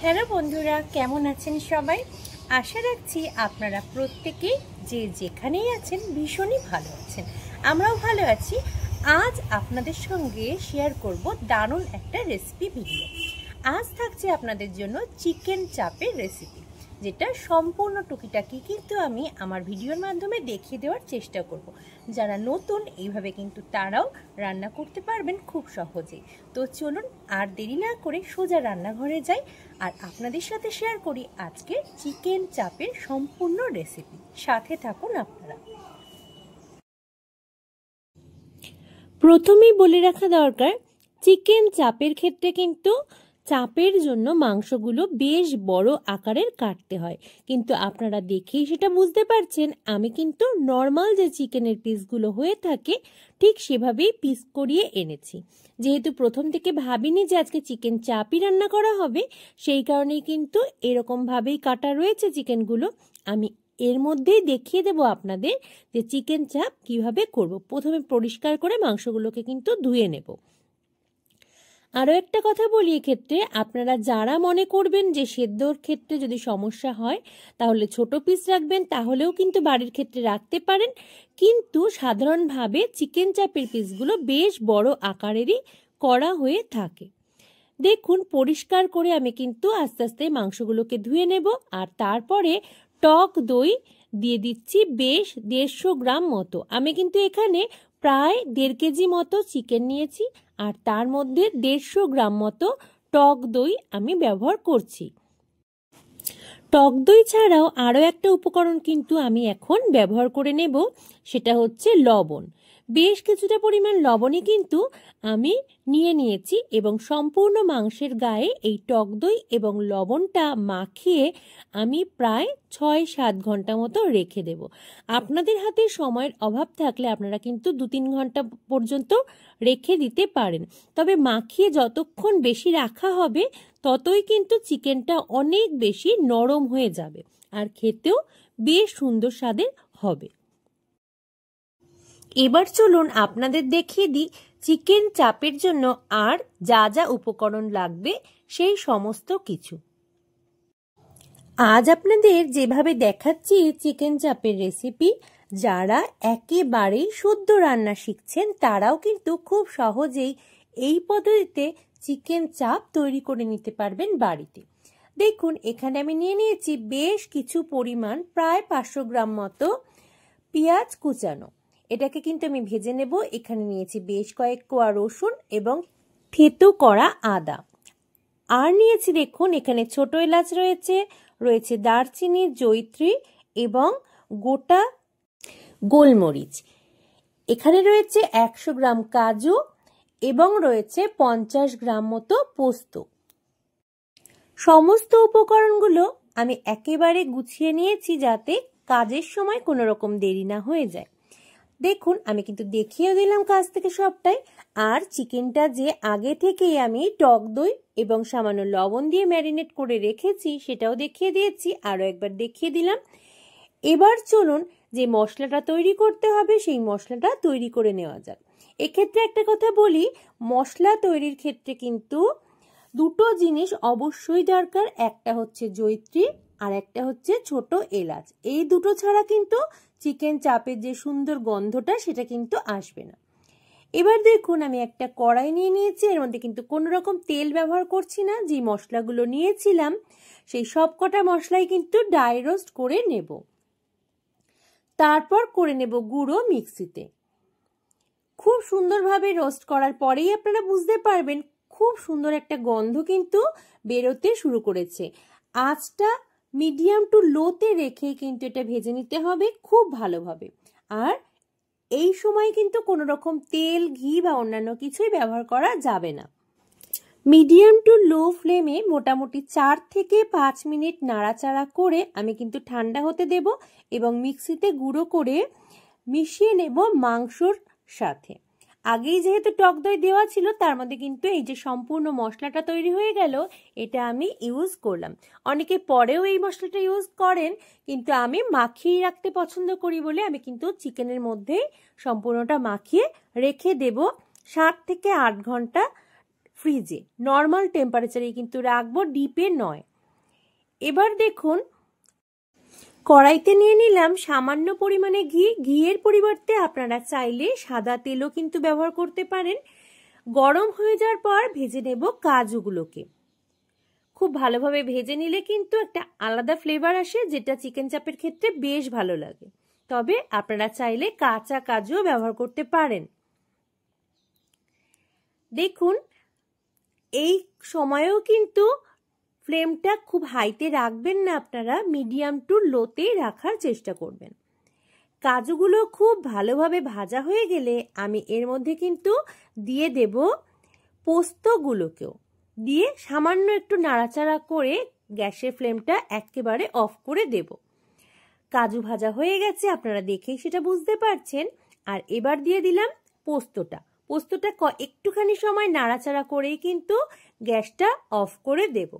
Hello বন্ধুরা, কেমন আছেন সবাই? আশা রাখছি আপনারা প্রত্যেকেই যে যেখানেই আছেন ভীষণই ভালো আছেন। আমরাও ভালো আছি। আজ আপনাদের সঙ্গে শেয়ার করব দারুণ একটা রেসিপি ভিডিও। আজ থাকছে আপনাদের জন্য চিকেন চাপের রেসিপি, যেটা সম্পূর্ণ টুকিটাকি কিন্তু আমি আমার ভিডিওর মাধ্যমে দেখিয়ে দেওয়ার চেষ্টা করব। যারা নতুন এইভাবে কিন্তু তারাও রান্না করতে পারবেন খুব সহজেই। তো চলুন আর দেরি না করে সোজা রান্নাঘরে যাই আর আপনাদের সাথে শেয়ার করি আজকে চিকেন চাপের সম্পূর্ণ রেসিপি। সাথে থাকুন আপনারা। প্রথমেই বলে রাখা দরকার, চিকেন চাপের ক্ষেত্রে কিন্তু চাপের জন্য মাংসগুলো বেশ বড় আকারের কাটতে হয়। কিন্তু আপনারা দেখেই সেটা বুঝতে পারছেন, আমি কিন্তু নর্মাল যে চিকেনের পিসগুলো হয়ে থাকে ঠিক সেভাবেই পিস করিয়ে এনেছি। যেহেতু প্রথম থেকে ভাবিনি যে আজকে চিকেন চাপই রান্না করা হবে, সেই কারণেই কিন্তু এরকমভাবেই কাটা রয়েছে চিকেনগুলো। আমি এর মধ্যেই দেখিয়ে দেব আপনাদের যে চিকেন চাপ কিভাবে করব। প্রথমে পরিষ্কার করে মাংসগুলোকে কিন্তু ধুয়ে নেব। আরও একটা কথা বলি, এক্ষেত্রে আপনারা যারা মনে করবেন যে সেদ্ধর ক্ষেত্রে যদি সমস্যা হয় তাহলে ছোট পিস রাখবেন, তাহলেও কিন্তু বাড়ির ক্ষেত্রে রাখতে পারেন। কিন্তু সাধারণভাবে চিকেন চাপের পিসগুলো বেশ বড় আকারেরই করা হয়ে থাকে। দেখুন, পরিষ্কার করে আমি কিন্তু আস্তে আস্তে মাংসগুলোকে ধুয়ে নেব। আর তারপরে টক দই দিয়ে দিচ্ছি বেশ 150 গ্রাম মতো। আমি কিন্তু এখানে প্রায় 1.5 কেজি মতো চিকেন নিয়েছি আর তার মধ্যে 150 গ্রাম মতো টক দই আমি ব্যবহার করছি। টক দই ছাড়াও আরও একটা উপকরণ কিন্তু আমি এখন ব্যবহার করে নেব, সেটা হচ্ছে লবণ। বেশ কিছুটা পরিমাণ লবণই কিন্তু আমি নিয়েছি এবং সম্পূর্ণ মাংসের গায়ে এই টক দই এবং লবণটা মাখিয়ে আমি প্রায় 6-7 ঘন্টা মতো রেখে দেব। আপনাদের হাতে সময়ের অভাব থাকলে আপনারা কিন্তু 2-3 ঘন্টা পর্যন্ত রেখে দিতে পারেন। তবে মাখিয়ে যতক্ষণ বেশি রাখা হবে ততই কিন্তু চিকেনটা অনেক বেশি নরম হয়ে যাবে আর খেতেও বেশ সুন্দর স্বাদের হবে। এবার চলুন আপনাদের দেখিয়ে দিই চিকেন চাপের জন্য আর যা যা উপকরণ লাগবে সেই সমস্ত কিছু। আজ আপনাদের যেভাবে দেখাচ্ছি চিকেন চাপের রেসিপি, যারা একেবারেই শুদ্ধ রান্না শিখছেন তারাও কিন্তু খুব সহজেই এই পদ্ধতিতে চিকেন চাপ তৈরি করে নিতে পারবেন বাড়িতে। দেখুন, এখানে আমি নিয়েছি বেশ কিছু পরিমাণ প্রায় 500 গ্রাম মতো পেঁয়াজ কুচানো। এটাকে কিন্তু আমি ভেজে নেব। এখানে নিয়েছি বেশ কয়েক কোয়া রসুন এবং থেতো করা আদা। আর নিয়েছি দেখুন, এখানে ছোট এলাচ রয়েছে দারচিনি, জয়িত্রী এবং গোটা গোলমরিচ। এখানে রয়েছে 100 গ্রাম কাজু এবং রয়েছে 50 গ্রাম মতো পোস্ত। সমস্ত উপকরণগুলো আমি একেবারে গুছিয়ে নিয়েছি যাতে কাজের সময় কোনো রকম দেরি না হয়ে যায়। দেখুন, আমি কিন্তু দেখিয়ে দিলাম কাজ থেকে সবটাই। আর চিকেনটা যে আগে থেকেই আমি টক দই এবং সামান্য লবণ দিয়ে ম্যারিনেট করে রেখেছি সেটাও দেখিয়ে দিয়েছি, আরও একবার দেখিয়ে দিলাম। এবার চলুন যে মশলাটা তৈরি করতে হবে সেই মশলাটা তৈরি করে নেওয়া যাক। এক্ষেত্রে একটা কথা বলি, মশলা তৈরির ক্ষেত্রে কিন্তু দুটো জিনিস অবশ্যই দরকার। একটা হচ্ছে জয়িত্রী আর একটা হচ্ছে ছোট এলাচ। এই দুটো ছাড়া কিন্তু চিকেন চাপের যে সুন্দর গন্ধটা সেটা কিন্তু আসবে না। এবার দেখুন, আমি একটা কড়াই নিয়েছি। এর মধ্যে কিন্তু কোনো রকম তেল ব্যবহার করছি না। যে মশলাগুলো নিয়েছিলাম সেই সবকটা মশলাই কিন্তু ড্রাই রোস্ট করে নেব। তারপর করে নেব গুঁড়ো মিক্সিতে। খুব সুন্দরভাবে রোস্ট করার পরেই আপনারা বুঝতে পারবেন খুব সুন্দর একটা গন্ধ কিন্তু বেরোতে শুরু করেছে। আঁচটা মিডিয়াম টু লোতে রেখে কিন্তু এটা ভেজে নিতে হবে খুব ভালোভাবে। আর এই সময় কিন্তু কোনো রকম তেল, ঘি বা অন্যান্য কিছুই ব্যবহার করা যাবে না। মিডিয়াম টু লো ফ্লেমে মোটামুটি 4 থেকে 5 মিনিট নাড়াচাড়া করে আমি কিন্তু ঠান্ডা হতে দেব এবং মিক্সিতে গুঁড়ো করে মিশিয়ে নেব মাংসর সাথে। আগেই যেহেতু টক দই দেওয়া ছিল তার মধ্যে কিন্তু এই যে সম্পূর্ণ মশলাটা তৈরি হয়ে গেল, এটা আমি ইউজ করলাম। অনেকে পরেও এই মশলাটা ইউজ করেন, কিন্তু আমি মাখিয়ে রাখতে পছন্দ করি বলে আমি কিন্তু চিকেনের মধ্যে সম্পূর্ণটা মাখিয়ে রেখে দেব 7 থেকে 8 ঘন্টা ফ্রিজে। নর্মাল টেম্পারেচারেই কিন্তু রাখবো, ডিপে নয়। এবার দেখুন কড়াইতে নিয়ে নিলাম সামান্য পরিমাণে ঘি। ঘিয়ের পরিবর্তে আপনারা চাইলে সাদা তেলও কিন্তু ব্যবহার করতে পারেন। গরম হয়ে যাওয়ার পর ভেজে নেব কাজুগুলোকে। খুব ভালোভাবে ভেজে নিলে কিন্তু একটা আলাদা ফ্লেভার আসে, যেটা চিকেন চাপের ক্ষেত্রে বেশ ভালো লাগে। তবে আপনারা চাইলে কাঁচা কাজুও ব্যবহার করতে পারেন। দেখুন এই সময়েও কিন্তু ফ্লেমটা খুব হাইতে রাখবেন না, আপনারা মিডিয়াম টু লোতেই রাখার চেষ্টা করবেন। কাজুগুলো খুব ভালোভাবে ভাজা হয়ে গেলে আমি এর মধ্যে কিন্তু দিয়ে দেব পোস্তগুলোকেও। দিয়ে সামান্য একটু নাড়াচাড়া করে গ্যাসের ফ্লেমটা একেবারে অফ করে দেব। কাজু ভাজা হয়ে গেছে, আপনারা দেখেই সেটা বুঝতে পারছেন। আর এবার দিয়ে দিলাম পোস্তটা। পোস্তটা একটুখানি সময় নাড়াচাড়া করেই কিন্তু গ্যাসটা অফ করে দেব।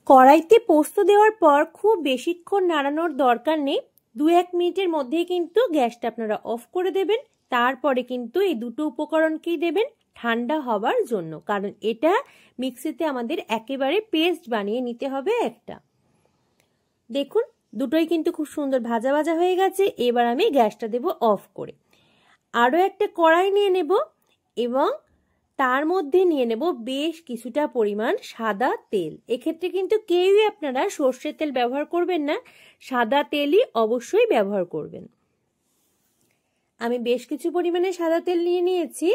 কড়াইতে পোস্ত দেওয়ার পর খুব বেশিক্ষণ নাড়ানোর দরকার নেই, 2-1 মিনিটের মধ্যেই কিন্তু গ্যাসটা আপনারা অফ করে দেবেন। তারপরে কিন্তু এই দুটো উপকরণকেই দেবেন ঠান্ডা হবার জন্য, কারণ এটা মিক্সিতে আমাদের একেবারে পেস্ট বানিয়ে নিতে হবে একটা। দেখুন দুটোই কিন্তু খুব সুন্দর ভাজা ভাজা হয়ে গেছে। এবার আমি গ্যাসটা দেব অফ করে। আরও একটা কড়াই নিয়ে নেব এবং তার মধ্যে নিয়ে নেব বেশ কিছুটা পরিমাণ সাদা তেল। এক্ষেত্রে কিন্তু কেউই আপনারা সর্ষের তেল ব্যবহার করবেন না, সাদা তেলই অবশ্যই ব্যবহার করবেন। আমি বেশ কিছু পরিমাণে সাদা তেল নিয়ে নিয়েছি।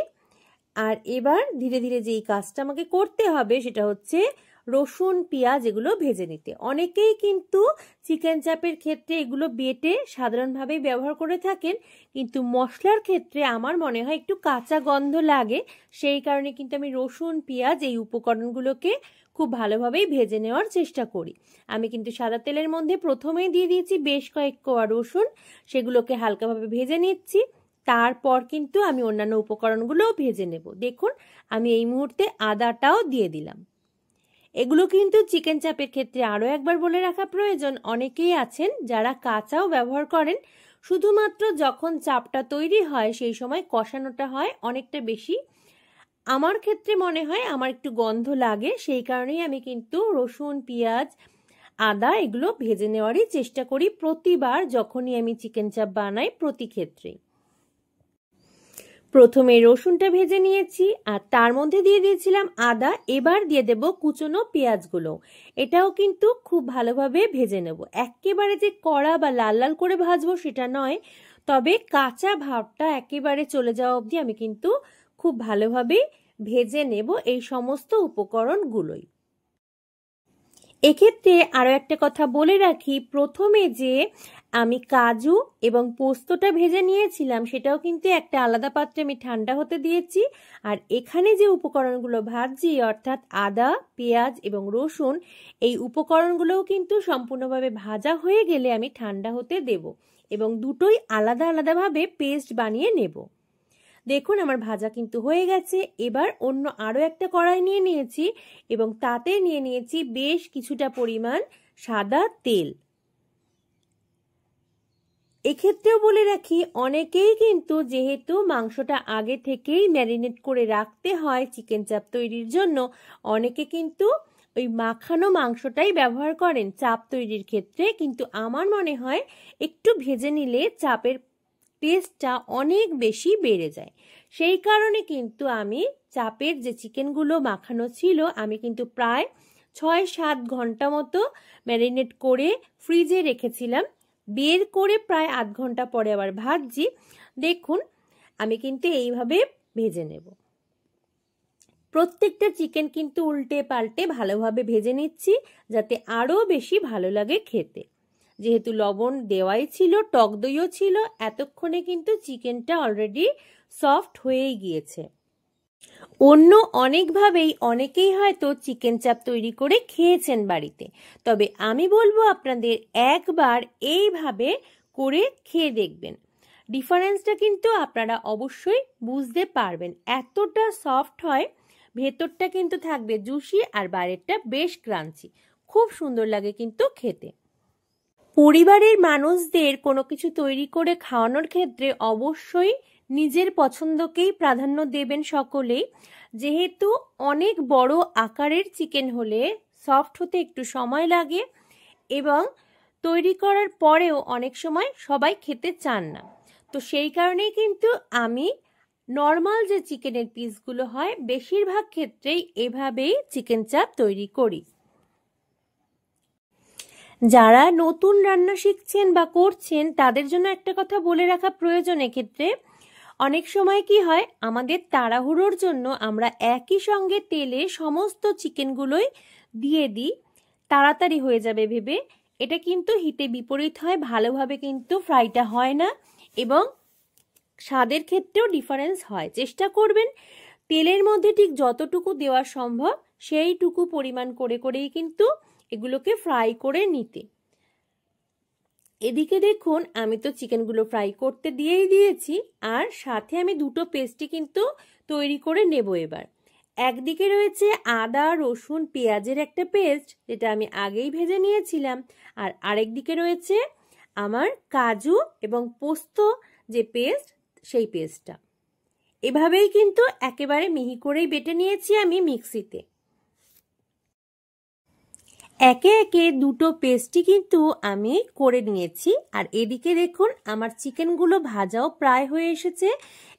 আর এবার ধীরে ধীরে যেই কাজটা আমাকে করতে হবে সেটা হচ্ছে রসুন পেঁয়াজ এগুলো ভেজে নিতে। অনেকেই কিন্তু চিকেন চাপের ক্ষেত্রে এগুলো বেটে সাধারণভাবেই ব্যবহার করে থাকেন, কিন্তু মশলার ক্ষেত্রে আমার মনে হয় একটু কাঁচা গন্ধ লাগে। সেই কারণে কিন্তু আমি রসুন পেঁয়াজ এই উপকরণগুলোকে খুব ভালোভাবেই ভেজে নেওয়ার চেষ্টা করি। আমি কিন্তু সাদা তেলের মধ্যে প্রথমেই দিয়ে দিয়েছি বেশ কয়েক কোয়া রসুন, সেগুলোকে হালকাভাবে ভেজে নিচ্ছি। তারপর কিন্তু আমি অন্যান্য উপকরণগুলোও ভেজে নেব। দেখুন আমি এই মুহূর্তে আদাটাও দিয়ে দিলাম। এগুলো কিন্তু চিকেন চাপের ক্ষেত্রে আরও একবার বলে রাখা প্রয়োজন, অনেকেই আছেন যারা কাঁচাও ব্যবহার করেন। শুধুমাত্র যখন চাপটা তৈরি হয় সেই সময় কষানোটা হয় অনেকটা বেশি। আমার ক্ষেত্রে মনে হয় আমার একটু গন্ধ লাগে, সেই কারণেই আমি কিন্তু রসুন পেঁয়াজ আদা এগুলো ভেজে নেওয়ারই চেষ্টা করি প্রতিবার যখনই আমি চিকেন চাপ বানাই, প্রতি ক্ষেত্রেই। প্রথমে রসুনটা ভেজে নিয়েছি আর তার মধ্যে দিয়ে দিয়েছিলাম আদা। এবার দিয়ে দেব কুচনো পেঁয়াজগুলো। এটাও কিন্তু খুব ভালোভাবে ভেজে নেব। একেবারে যে কড়া বা লাল লাল করে ভাজবো সেটা নয়, তবে কাঁচা ভাবটা একেবারে চলে যাওয়া অবধি আমি কিন্তু খুব ভালোভাবে ভেজে নেব এই সমস্ত উপকরণগুলোই। এক্ষেত্রে আরও একটা কথা বলে রাখি, প্রথমে যে আমি কাজু এবং পোস্তটা ভেজে নিয়েছিলাম সেটাও কিন্তু একটা আলাদা পাত্রে আমি ঠান্ডা হতে দিয়েছি। আর এখানে যে উপকরণগুলো ভাজছি অর্থাৎ আদা পেঁয়াজ এবং রসুন, এই উপকরণগুলোও কিন্তু সম্পূর্ণভাবে ভাজা হয়ে গেলে আমি ঠান্ডা হতে দেব এবং দুটোই আলাদা আলাদাভাবে পেস্ট বানিয়ে নেব। দেখুন আমার ভাজা কিন্তু হয়ে গেছে। এবার অন্য আরও একটা কড়াই নিয়ে নিয়েছি এবং তাতে নিয়ে নিয়েছি বেশ কিছুটা পরিমাণ সাদা তেল। এক্ষেত্রেও বলে রাখি, অনেকেই কিন্তু যেহেতু মাংসটা আগে থেকেই ম্যারিনেট করে রাখতে হয় চিকেন চাপ তৈরির জন্য, অনেকে কিন্তু ওই মাখানো মাংসটাই ব্যবহার করেন চাপ তৈরির ক্ষেত্রে। কিন্তু আমার মনে হয় একটু ভেজে নিলে চাপের টেস্টটা অনেক বেশি বেড়ে যায়। সেই কারণে কিন্তু আমি চাপের যে চিকেনগুলো মাখানো ছিল আমি কিন্তু প্রায় 6-7 ঘন্টা মতো ম্যারিনেট করে ফ্রিজে রেখেছিলাম। বের করে প্রায় আধ ঘন্টা পরে আবার ভাজছি। দেখুন আমি কিন্তু এইভাবে ভেজে নেব। প্রত্যেকটা চিকেন কিন্তু উল্টে পাল্টে ভালোভাবে ভেজে নিচ্ছি যাতে আরও বেশি ভালো লাগে খেতে। যেহেতু লবণ দেওয়াই ছিল, টক দইও ছিল, এতক্ষণে কিন্তু চিকেনটা অলরেডি সফট হয়েই গিয়েছে। অন্য অনেকভাবেই অনেকেই হয়তো চিকেন চাপ তৈরি করে খেয়েছেন বাড়িতে, তবে আমি বলবো আপনাদের একবার এইভাবে করে খেয়ে দেখবেন। ডিফারেন্সটা কিন্তু আপনারা অবশ্যই বুঝতে পারবেন। এতটা সফট হয়, ভেতরটা কিন্তু থাকবে জুসি আর বাইরেরটা বেশ ক্রাঞ্চি। খুব সুন্দর লাগে কিন্তু খেতে। পরিবারের মানুষদের কোনো কিছু তৈরি করে খাওয়ানোর ক্ষেত্রে অবশ্যই নিজের পছন্দকেই প্রাধান্য দেবেন সকলেই। যেহেতু অনেক বড় আকারের চিকেন হলে সফট হতে একটু সময় লাগে, এবং তৈরি করার পরেও অনেক সময় সবাই খেতে চান না। তো সেই কারণেই কিন্তু আমি নর্মাল যে চিকেনের পিসগুলো হয় বেশিরভাগ ক্ষেত্রেই এভাবেই চিকেন চাপ তৈরি করি। যারা নতুন রান্না শিখছেন বা করছেন তাদের জন্য একটা কথা বলে রাখা প্রয়োজন। এক্ষেত্রে অনেক সময় কি হয়, আমাদের তাড়াহুড়োর জন্য আমরা একই সঙ্গে তেলে সমস্ত চিকেনগুলোই দিয়ে দিই, তাড়াতাড়ি হয়ে যাবে ভেবে। এটা কিন্তু হিতে বিপরীত হয়, ভালোভাবে কিন্তু ফ্রাইটা হয় না এবং স্বাদের ক্ষেত্রেও ডিফারেন্স হয়। চেষ্টা করবেন তেলের মধ্যে ঠিক যতটুকু দেওয়া সম্ভব সেইটুকু পরিমাণ করে করেই কিন্তু এগুলোকে ফ্রাই করে নিতে। এদিকে দেখুন আমি তো চিকেনগুলো ফ্রাই করতে দিয়েই দিয়েছি, আর সাথে আমি দুটো পেস্টই কিন্তু তৈরি করে নেব। এবার একদিকে রয়েছে আদা রসুন পেঁয়াজের একটা পেস্ট, যেটা আমি আগেই ভেজে নিয়েছিলাম, আর আরেকদিকে রয়েছে আমার কাজু এবং পোস্ত যে পেস্ট, সেই পেস্টটা। এভাবেই কিন্তু একেবারে মিহি করেই বেটে নিয়েছি আমি মিক্সিতে। একে একে দুটো পেস্টই কিন্তু আমি করে নিয়েছি। আর এদিকে দেখুন আমার চিকেনগুলো ভাজাও প্রায় হয়ে এসেছে।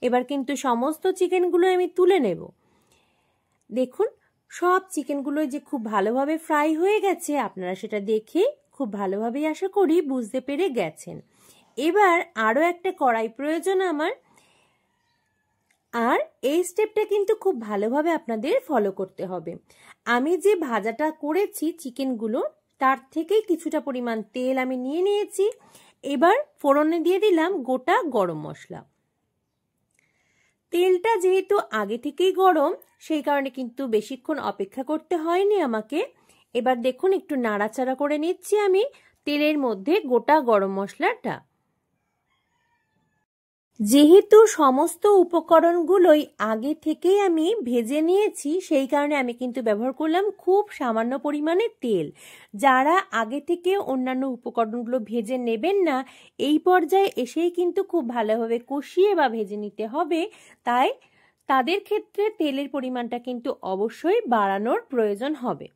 এবার কিন্তু সমস্ত চিকেনগুলো আমি তুলে নেব। দেখুন সব চিকেনগুলো যে খুব ভালোভাবে ফ্রাই হয়ে গেছে, আপনারা সেটা দেখে খুব ভালোভাবেই আশা করি বুঝতে পেরে গেছেন। এবার আরও একটা কড়াই প্রয়োজন আমার, আর এই স্টেপটা কিন্তু খুব ভালোভাবে আপনাদের ফলো করতে হবে। আমি যে ভাজাটা করেছি চিকেনগুলো, তার থেকেই কিছুটা পরিমাণ তেল আমি নিয়ে নিয়েছি। এবার ফোড়নে দিয়ে দিলাম গোটা গরম মশলা। তেলটা যেহেতু আগে থেকেই গরম, সেই কারণে কিন্তু বেশিক্ষণ অপেক্ষা করতে হয়নি আমাকে। এবার দেখুন একটু নাড়াচাড়া করে নিচ্ছি আমি তেলের মধ্যে গোটা গরম মশলাটা। যেহেতু সমস্ত উপকরণগুলোই আগে থেকেই আমি ভেজে নিয়েছি, সেই কারণে আমি কিন্তু ব্যবহার করলাম খুব সামান্য পরিমাণে তেল। যারা আগে থেকে অন্যান্য উপকরণগুলো ভেজে নেবেন না, এই পর্যায়ে এসেই কিন্তু খুব ভালোভাবে কষিয়ে বা ভেজে নিতে হবে, তাই তাদের ক্ষেত্রে তেলের পরিমাণটা কিন্তু অবশ্যই বাড়ানোর প্রয়োজন হবে।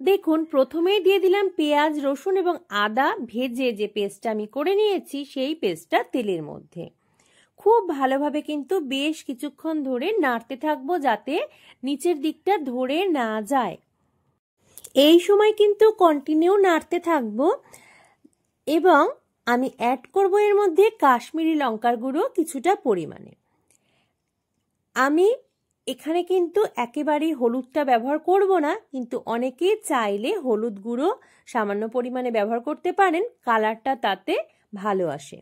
দেখুন প্রথমেই দিয়ে দিলাম পেঁয়াজ রসুন এবং আদা ভেজে যে পেস্টটা আমি করে নিয়েছি, সেই পেস্টটা তেলের মধ্যে খুব ভালোভাবে কিন্তু বেশ কিছুক্ষণ ধরে নাড়তে থাকবো, যাতে নিচের দিকটা ধরে না যায়। এই সময় কিন্তু কন্টিনিউ নাড়তে থাকবো এবং আমি অ্যাড করব এর মধ্যে কাশ্মীরি লঙ্কার গুঁড়ো কিছুটা পরিমাণে। আমি এখানে কিন্তু একেবারেই হলুদটা ব্যবহার করব না, কিন্তু অনেকে চাইলে হলুদ গুঁড়ো সামান্য পরিমাণে ব্যবহার করতে পারেন, কালারটা তাতে ভালো আসে।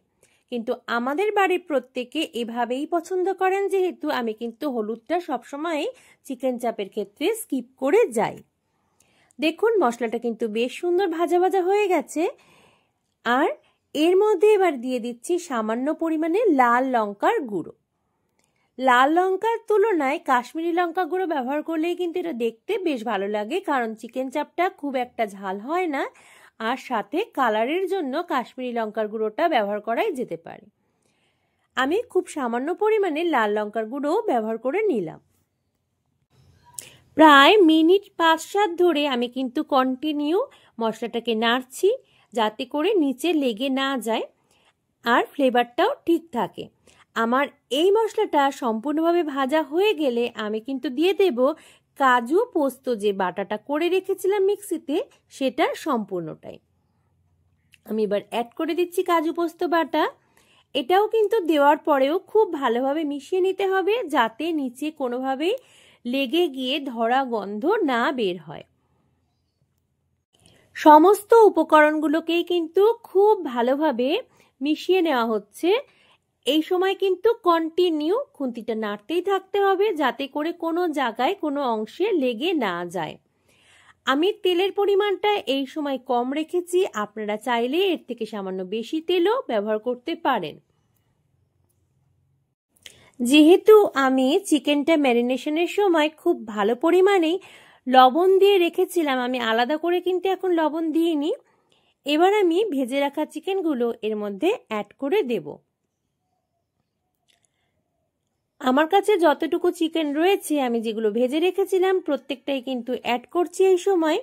কিন্তু আমাদের বাড়ির প্রত্যেকে এভাবেই পছন্দ করেন, যেহেতু আমি কিন্তু হলুদটা সবসময় চিকেন চাপের ক্ষেত্রে স্কিপ করে যাই। দেখুন মশলাটা কিন্তু বেশ সুন্দর ভাজা ভাজা হয়ে গেছে। আর এর মধ্যে এবার দিয়ে দিচ্ছি সামান্য পরিমাণে লাল লঙ্কার গুঁড়ো। লাল লঙ্কার তুলনায় কাশ্মীরি লঙ্কা গুঁড়ো ব্যবহার করলেই কিন্তু এটা দেখতে বেশ ভালো লাগে, কারণ চিকেন চাপটা খুব একটা ঝাল হয় না, আর সাথে কালারের জন্য কাশ্মীরি লঙ্কার গুঁড়োটা ব্যবহার করাই যেতে পারে। আমি খুব সামান্য পরিমাণে লাল লঙ্কার গুঁড়ো ব্যবহার করে নিলাম। প্রায় মিনিট 5-7 ধরে আমি কিন্তু কন্টিনিউ মশলাটাকে নাড়ছি, যাতে করে নিচে লেগে না যায় আর ফ্লেভারটাও ঠিক থাকে। আমার এই মশলাটা সম্পূর্ণভাবে ভাজা হয়ে গেলে আমি কিন্তু দিয়ে দেব কাজু পোস্ত যে বাটাটা করে রেখেছিলাম মিক্সিতে, সেটা সম্পূর্ণটাই আমি এবার অ্যাড করে দিচ্ছি কাজু পোস্ত বাটা। এটাও কিন্তু দেওয়ার পরেও খুব ভালোভাবে মিশিয়ে নিতে হবে, যাতে নিচে কোনোভাবেই লেগে গিয়ে ধরা গন্ধ না বের হয়। সমস্ত উপকরণগুলোকেই কিন্তু খুব ভালোভাবে মিশিয়ে নেওয়া হচ্ছে। এই সময় কিন্তু কন্টিনিউ খুন্তিটা নাড়তেই থাকতে হবে, যাতে করে কোনো জায়গায় কোনো অংশে লেগে না যায়। আমি তেলের পরিমাণটা এই সময় কম রেখেছি, আপনারা চাইলে এর থেকে সামান্য বেশি তেলও ব্যবহার করতে পারেন। যেহেতু আমি চিকেনটা ম্যারিনেশনের সময় খুব ভালো পরিমাণেই লবণ দিয়ে রেখেছিলাম, আমি আলাদা করে কিন্তু এখন লবণ দিইনি। এবার আমি ভেজে রাখা চিকেনগুলো এর মধ্যে অ্যাড করে দেব। আমার কাছে যতটুকু চিকেন রয়েছে, আমি যেগুলো ভেজে রেখেছিলাম প্রত্যেকটাই কিন্তু অ্যাড করছি এই সময়।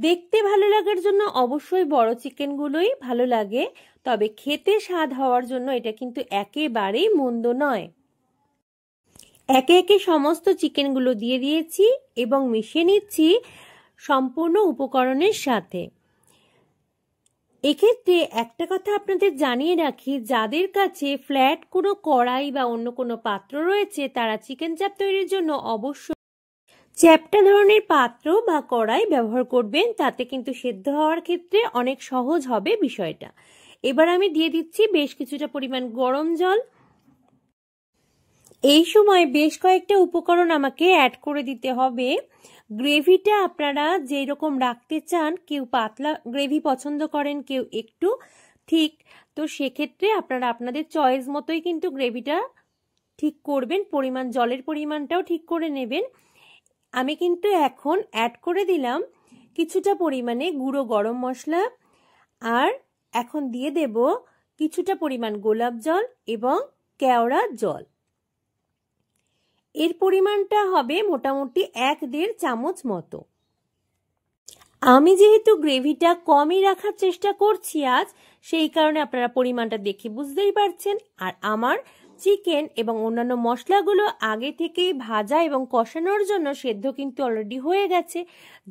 দেখতে ভালো লাগার জন্য অবশ্যই বড় চিকেনগুলোই ভালো লাগে, তবে খেতে স্বাদ হওয়ার জন্য এটা কিন্তু একেবারেই মন্দ নয়। একে একে সমস্ত চিকেনগুলো দিয়ে দিয়েছি এবং মিশিয়ে নিচ্ছি সম্পূর্ণ উপকরণের সাথে। এক্ষেত্রে একটা কথা আপনাদের জানিয়ে রাখি, যাদের কাছে ফ্ল্যাট কোনো কড়াই বা অন্য কোনো পাত্র রয়েছে তারা চিকেন চাপ তৈরির জন্য অবশ্যই চ্যাপ্টা ধরনের পাত্র বা কড়াই ব্যবহার করবেন, তাতে কিন্তু সেদ্ধ হওয়ার ক্ষেত্রে অনেক সহজ হবে বিষয়টা। এবার আমি দিয়ে দিচ্ছি বেশ কিছুটা পরিমাণ গরম জল। এই সময় বেশ কয়েকটা উপকরণ আমাকে অ্যাড করে দিতে হবে। গ্রেভিটা আপনারা যেই রকম রাখতে চান, কেউ পাতলা গ্রেভি পছন্দ করেন, কেউ একটু ঠিক, তো সেক্ষেত্রে আপনারা আপনাদের চয়েস মতোই কিন্তু গ্রেভিটা ঠিক করবেন, পরিমাণ জলের পরিমাণটাও ঠিক করে নেবেন। আমি কিন্তু এখন অ্যাড করে দিলাম কিছুটা পরিমাণে গুঁড়ো গরম মশলা, আর এখন দিয়ে দেব কিছুটা পরিমাণ গোলাপ জল এবং কেওড়া জল। এর পরিমাণটা হবে মোটামুটি 1-1.5 চামচ মতো। আমি যেহেতু গ্রেভিটা কমই রাখার চেষ্টা করছি আজ, সেই কারণে আপনারা পরিমাণটা দেখে বুঝতেই পারছেন। আর আমার চিকেন এবং অন্যান্য মশলাগুলো আগে থেকেই ভাজা এবং কষানোর জন্য সেদ্ধ কিন্তু অলরেডি হয়ে গেছে।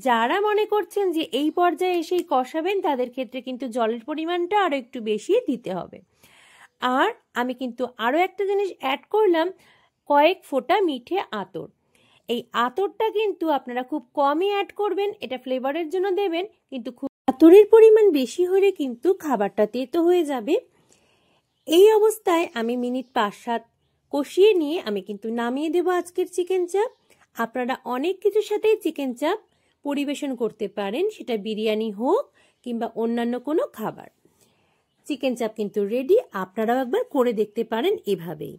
যারা মনে করছেন যে এই পর্যায়ে এসেই কষাবেন, তাদের ক্ষেত্রে কিন্তু জলের পরিমাণটা আরো একটু বেশি দিতে হবে। আর আমি কিন্তু আরো একটা জিনিস অ্যাড করলাম, কয়েক ফোঁটা মিঠে আতর। এই আতরটা কিন্তু আপনারা খুব কমই অ্যাড করবেন, এটা ফ্লেভারের জন্য দেবেন, কিন্তু খুব আতরের পরিমাণ বেশি হলে কিন্তু খাবারটা তেতো হয়ে যাবে। এই অবস্থায় আমি মিনিট 5-7 কষিয়ে নিয়ে আমি কিন্তু নামিয়ে দেব আজকের চিকেন চাপ। আপনারা অনেক কিছুর সাথেই চিকেন চাপ পরিবেশন করতে পারেন, সেটা বিরিয়ানি হোক কিংবা অন্যান্য কোনো খাবার। চিকেন চাপ কিন্তু রেডি, আপনারাও একবার করে দেখতে পারেন এভাবেই।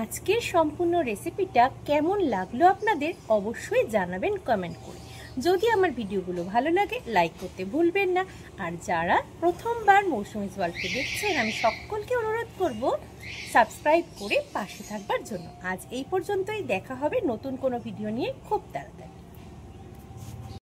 আজকের সম্পূর্ণ রেসিপিটা কেমন লাগলো আপনাদের অবশ্যই জানাবেন কমেন্ট করে। যদি আমার ভিডিওগুলো ভালো লাগে লাইক করতে ভুলবেন না। আর যারা প্রথমবার মৌসুমীজ ওয়ার্ল্ডকে দেখছেন, আমি সকলকে অনুরোধ করব সাবস্ক্রাইব করে পাশে থাকবার জন্য। আজ এই পর্যন্তই, দেখা হবে নতুন কোনো ভিডিও নিয়ে খুব তাড়াতাড়ি।